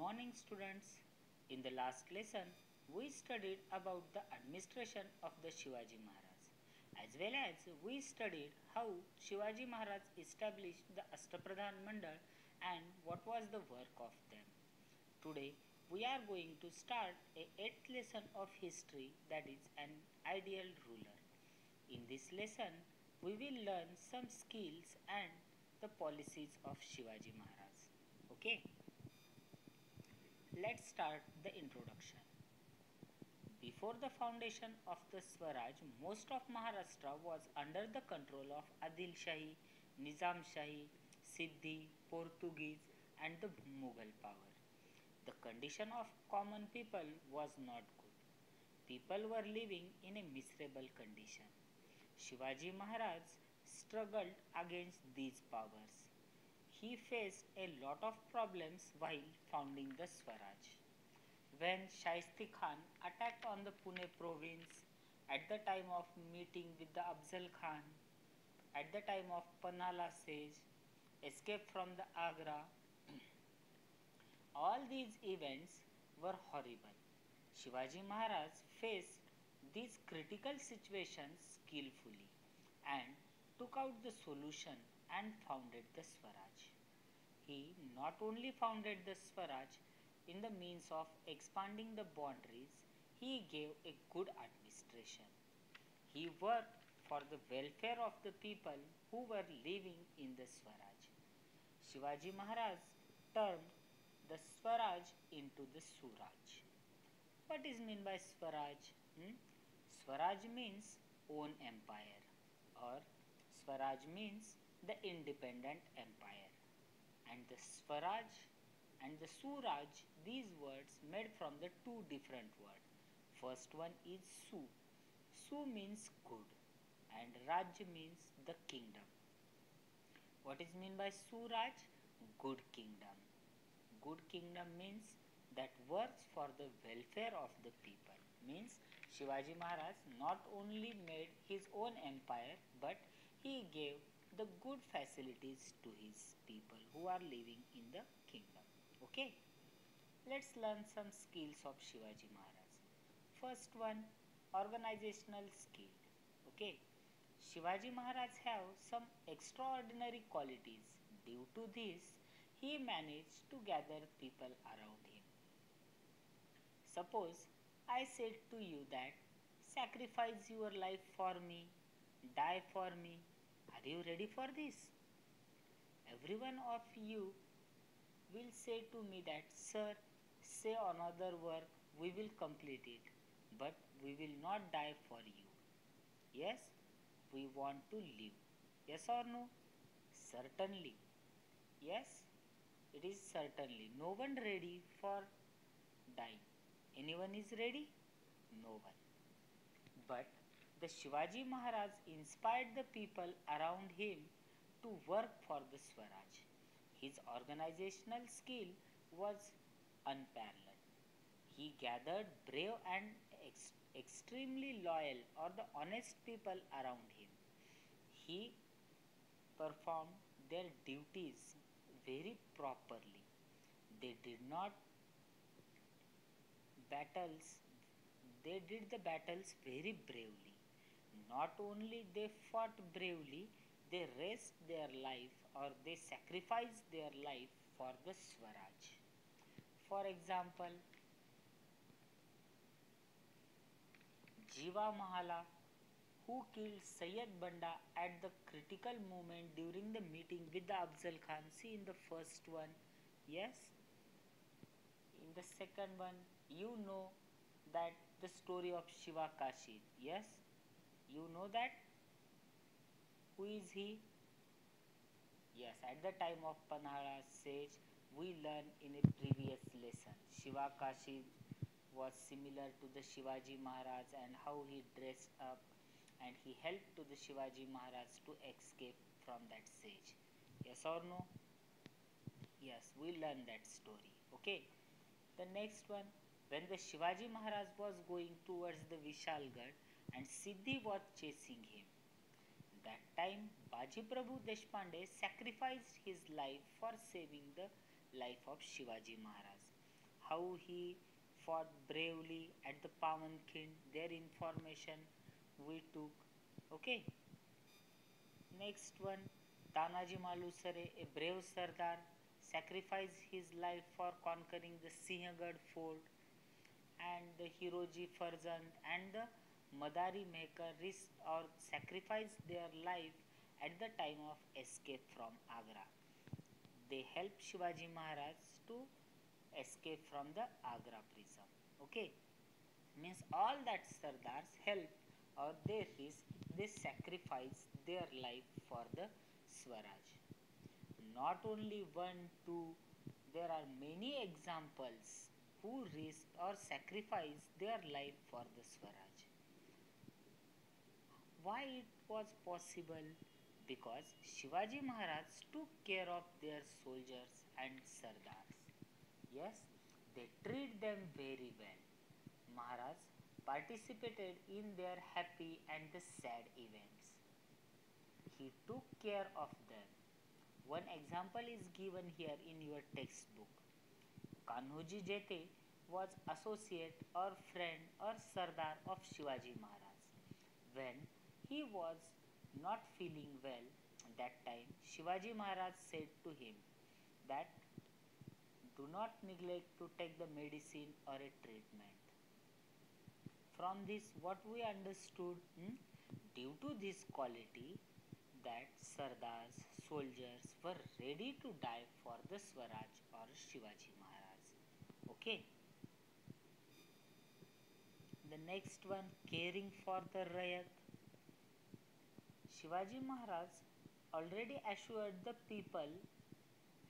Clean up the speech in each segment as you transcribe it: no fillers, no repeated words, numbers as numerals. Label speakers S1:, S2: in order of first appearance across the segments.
S1: morning, students. In the last lesson, we studied about the administration of the Shivaji Maharaj, as well as we studied how Shivaji Maharaj established the Ashtapradhan Mandal and what was the work of them. Today, we are going to start a 8th lesson of history, that is an ideal ruler. In this lesson, we will learn some skills and the policies of Shivaji Maharaj. Okay, let's start the introduction. Before the foundation of the Swaraj, most of Maharashtra was under the control of Adil Shahi, Nizam Shahi, Siddhi, Portuguese, and the Mughal power. The condition of common people was not good. People were living in a miserable condition. Shivaji Maharaj struggled against these powers. He faced a lot of problems while founding the Swaraj. When Shaisthi Khan attacked on the Pune province, at the time of meeting with the Afzal Khan, at the time of Panhala siege, escape from the Agra, all these events were horrible. Shivaji Maharaj faced these critical situations skillfully and took out the solution and founded the Swaraj. He not only founded the Swaraj in the means of expanding the boundaries, he gave a good administration. He worked for the welfare of the people who were living in the Swaraj. Shivaji Maharaj turned the Swaraj into the Suraj. What is mean by Swaraj? Swaraj means own empire, or Swaraj means the independent empire. And the Swaraj and the Suraj, these words made from the two different words. First one is Su. Su means good and Raj means the kingdom. What is mean by Suraj? Good kingdom. Good kingdom means that works for the welfare of the people. Means Shivaji Maharaj not only made his own empire but he gave the good facilities to his people who are living in the kingdom. Okay, let's learn some skills of Shivaji Maharaj. First one, organizational skill. Okay, Shivaji Maharaj have some extraordinary qualities. Due to this, he managed to gather people around him. Suppose I said to you that sacrifice your life for me, die for me. Are you ready for this? Every one of you will say to me that, Sir, say another work, we will complete it, but we will not die for you. Yes, we want to live. Yes or no? Certainly. Yes, it is certainly. No one ready for dying. Anyone is ready? No one. But the Shivaji Maharaj inspired the people around him to work for the Swaraj. His organizational skill was unparalleled. He gathered brave and extremely loyal or the honest people around him. He performed their duties very properly. They did not battles they did the battles very bravely. Not only they fought bravely, they risked their life or they sacrificed their life for the Swaraj. For example, Jiva Mahala, who killed Sayyid Banda at the critical moment during the meeting with the Afzal Khan. See in the first one, yes. In the second one, you know that the story of Shiva Kashi. Yes, you know that. Who is he? Yes, at the time of Panhala sage, we learn in a previous lesson. Shiva Kashi was similar to the Shivaji Maharaj and how he dressed up and he helped to the Shivaji Maharaj to escape from that sage. Yes or no? Yes, we learn that story. Okay. The next one, when the Shivaji Maharaj was going towards the Vishalgarh and Siddhi was chasing him. That time Baji Prabhu Deshpande sacrificed his life for saving the life of Shivaji Maharaj. how he fought bravely at the Pavankin, their information we took. Okay, next one, Tanaji Malusare, a brave Sardar, sacrificed his life for conquering the Sinhagad fort, and the Hiroji Farzand and the Madari Mehkar risked or sacrificed their life at the time of escape from Agra. They helped Shivaji Maharaj to escape from the Agra prison. Okay, means all that Sardars help or they risk, they sacrifice their life for the Swaraj. Not only one, two, there are many examples who risked or sacrificed their life for the Swaraj. Why it was possible? Because Shivaji Maharaj took care of their soldiers and Sardars. Yes, they treat them very well. Maharaj participated in their happy and the sad events. He took care of them. One example is given here in your textbook. Kanhoji Jete was associate or friend or Sardar of Shivaji Maharaj. When he was not feeling well that time, Shivaji Maharaj said to him that do not neglect to take the medicine or a treatment. From this, what we understood, due to this quality, that Sardars, soldiers were ready to die for the Swaraj or Shivaji Maharaj. Okay, the next one, caring for the Rayat. Shivaji Maharaj already assured the people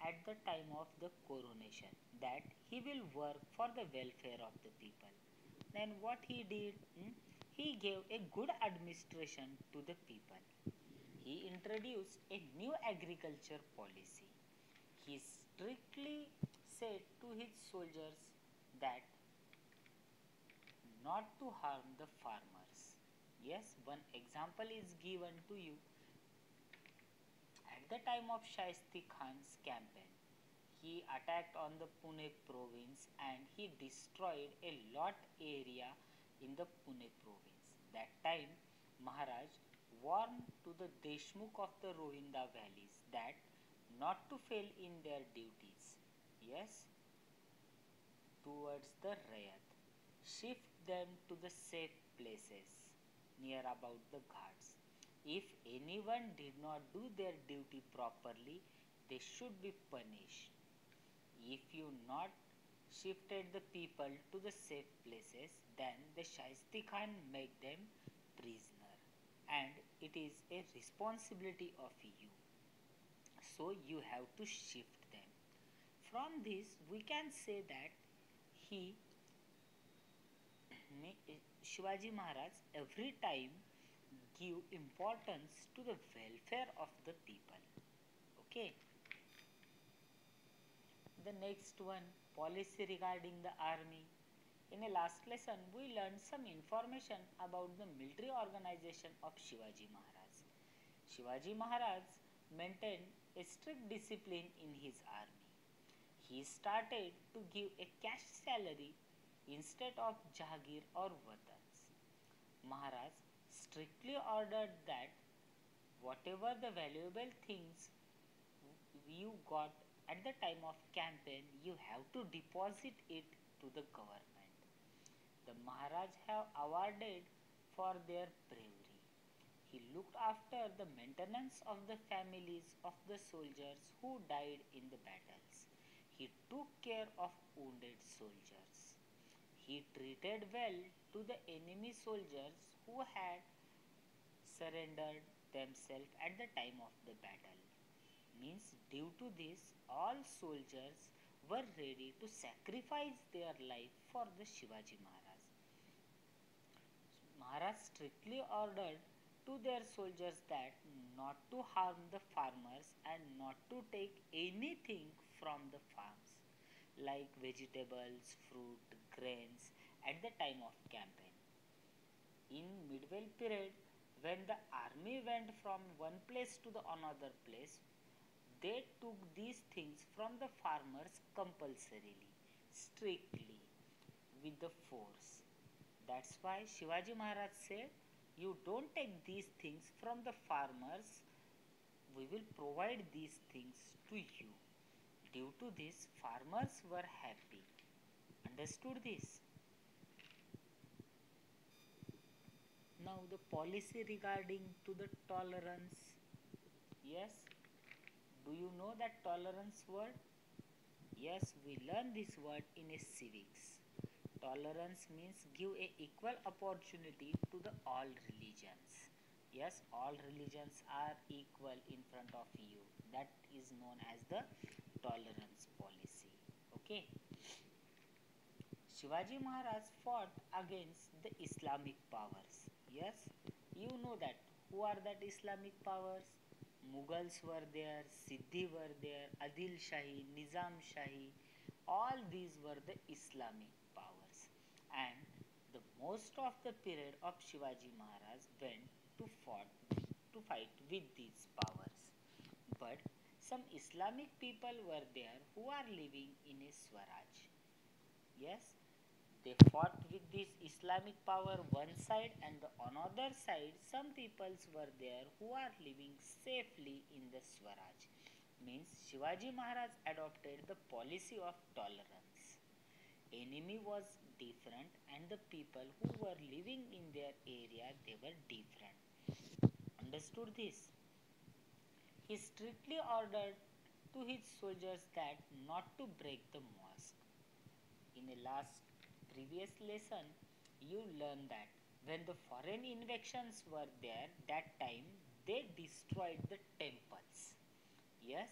S1: at the time of the coronation that he will work for the welfare of the people. Then what he did? He gave a good administration to the people. He introduced a new agriculture policy. He strictly said to his soldiers that not to harm the farmers. Yes, one example is given to you. At the time of Shaisti Khan's campaign, he attacked on the Pune province and he destroyed a lot area in the Pune province. That time, Maharaj warned to the Deshmukh of the Rohinda valleys that not to fail in their duties. Yes, towards the Rayat. Shift them to the safe places near about the ghats. If anyone did not do their duty properly, they should be punished. If you not shifted the people to the safe places, then the Shaisti Khan make them prisoner. And it is a responsibility of you. So you have to shift them. From this, we can say that he Shivaji Maharaj every time give importance to the welfare of the people. Okay. The next one, policy regarding the army. In a last lesson, we learned some information about the military organization of Shivaji Maharaj. Shivaji Maharaj maintained a strict discipline in his army. He started to give a cash salary instead of jagir or vatans. Maharaj strictly ordered that whatever the valuable things you got at the time of campaign, you have to deposit it to the government. The Maharaj have awarded for their bravery. He looked after the maintenance of the families of the soldiers who died in the battles. He took care of wounded soldiers. He treated well to the enemy soldiers who had surrendered themselves at the time of the battle. Means due to this, all soldiers were ready to sacrifice their life for the Shivaji Maharaj. Maharaj strictly ordered to their soldiers that not to harm the farmers and not to take anything from the farms like vegetables, fruit, grains at the time of campaign. In medieval period, when the army went from one place to the another place, they took these things from the farmers compulsorily. strictly with the force. That's why Shivaji Maharaj said, "You don't take these things from the farmers, we will provide these things to you." Due to this, farmers were happy. Understood this? Now, the policy regarding to the tolerance. Yes, do you know that tolerance word? Yes, we learn this word in a civics. Tolerance means give a equal opportunity to the all religions. Yes, all religions are equal in front of you. That is known as the tolerance policy. Okay. Shivaji Maharaj fought against the Islamic powers. Yes, you know that. Who are that Islamic powers? Mughals were there, Siddhi were there, Adil Shahi, Nizam Shahi. All these were the Islamic powers. And the most of the period of Shivaji Maharaj went to fight with these powers. But some Islamic people were there who are living in a Swaraj. Yes, they fought with this Islamic power one side, and the another side some peoples were there who are living safely in the Swaraj. Means Shivaji Maharaj adopted the policy of tolerance. Enemy was different and the people who were living in their area, they were different. Understood this? He strictly ordered to his soldiers that not to break the mosque. In a last previous lesson, you learned that when the foreign invasions were there, that time they destroyed the temples. Yes,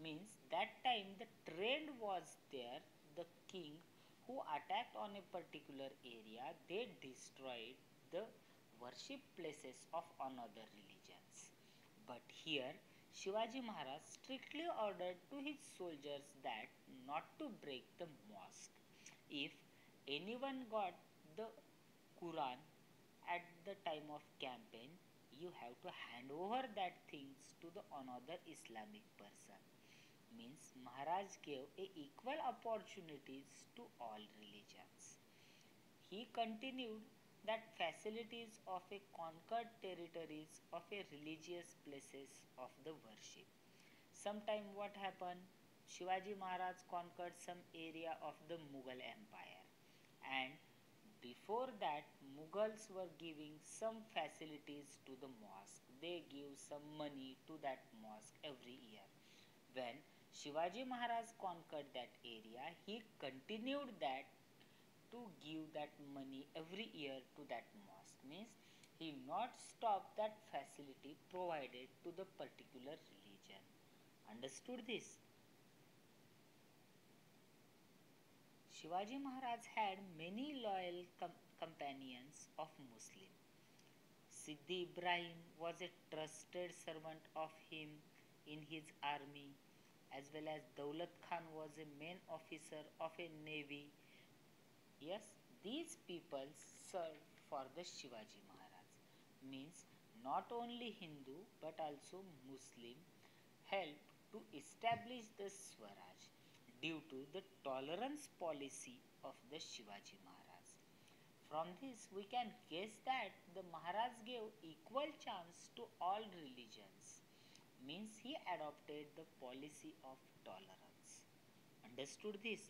S1: means that time the trend was there, the king who attacked on a particular area, they destroyed the worship places of another religions. But here Shivaji Maharaj strictly ordered to his soldiers that not to break the mosque. If anyone got the Quran at the time of campaign, you have to hand over that things to the another Islamic person. Means Maharaj gave a equal opportunities to all religions. He continued that facilities of a conquered territories of a religious places of the worship. Sometime what happened? Shivaji Maharaj conquered some area of the Mughal Empire, and before that Mughals were giving some facilities to the mosque. They give some money to that mosque every year. When Shivaji Maharaj conquered that area, he continued that to give that money every year to that mosque. Means he not stop that facility provided to the particular religion. Understood this? Shivaji Maharaj had many loyal companions of Muslim. Siddhi Ibrahim was a trusted servant of him in his army, as well as Daulat Khan was a main officer of a navy. Yes, these people served for the Shivaji Maharaj. Means not only Hindu but also Muslim helped to establish the Swaraj due to the tolerance policy of the Shivaji Maharaj. From this, we can guess that the Maharaj gave equal chance to all religions. Means he adopted the policy of tolerance. Understood this?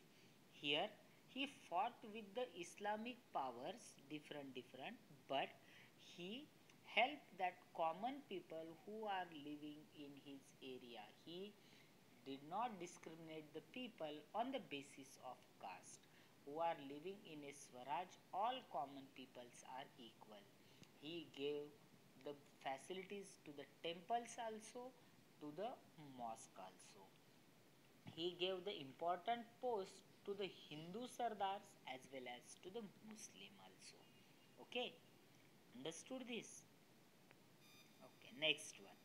S1: Here, he fought with the Islamic powers, different, but he helped that common people who are living in his area. He did not discriminate the people on the basis of caste. Who are living in a Swaraj, all common peoples are equal. He gave the facilities to the temples also, to the mosque also. He gave the important post to the Hindu Sardars as well as to the Muslim also. Okay, understood this? Okay, next one.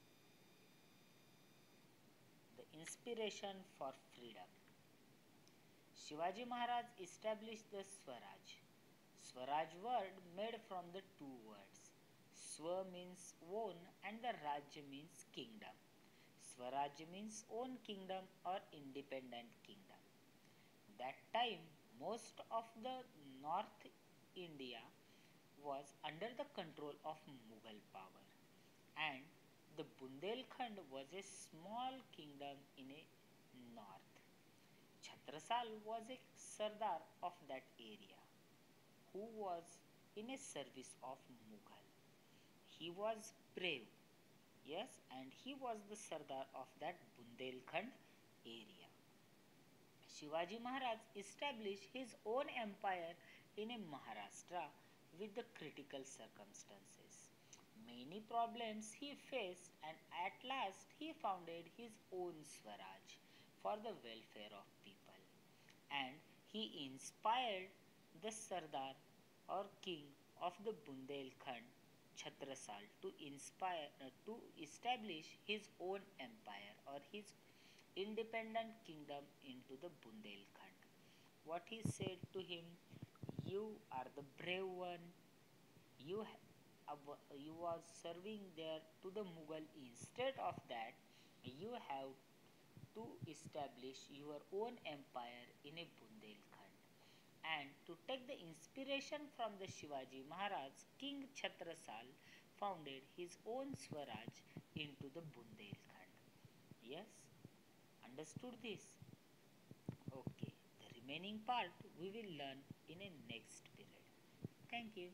S1: The inspiration for freedom. Shivaji Maharaj established the Swaraj. Swaraj word made from the two words. Swa means own and the Rajya means kingdom. Swaraj means own kingdom or independent kingdom. That time Most of the North India was under the control of Mughal power, and the Bundelkhand was a small kingdom in a north. Chhatrasal was a Sardar of that area who was in a service of Mughal. He was brave, yes, and he was the Sardar of that Bundelkhand area. Shivaji Maharaj established his own empire in a Maharashtra with the critical circumstances. Many problems he faced, and at last he founded his own Swaraj for the welfare of people. And he inspired the Sardar or king of the Bundelkhand, Chhatrasal, to establish his own empire or his independent kingdom into the Bundelkhand. What he said to him, "You are the brave one. You you was serving there to the Mughal. Instead of that, you have to establish your own empire in a Bundelkhand." And to take the inspiration from the Shivaji Maharaj, King Chhatrasal founded his own Swaraj into the Bundelkhand. Yes, understood this? Okay, the remaining part we will learn in a next period. Thank you.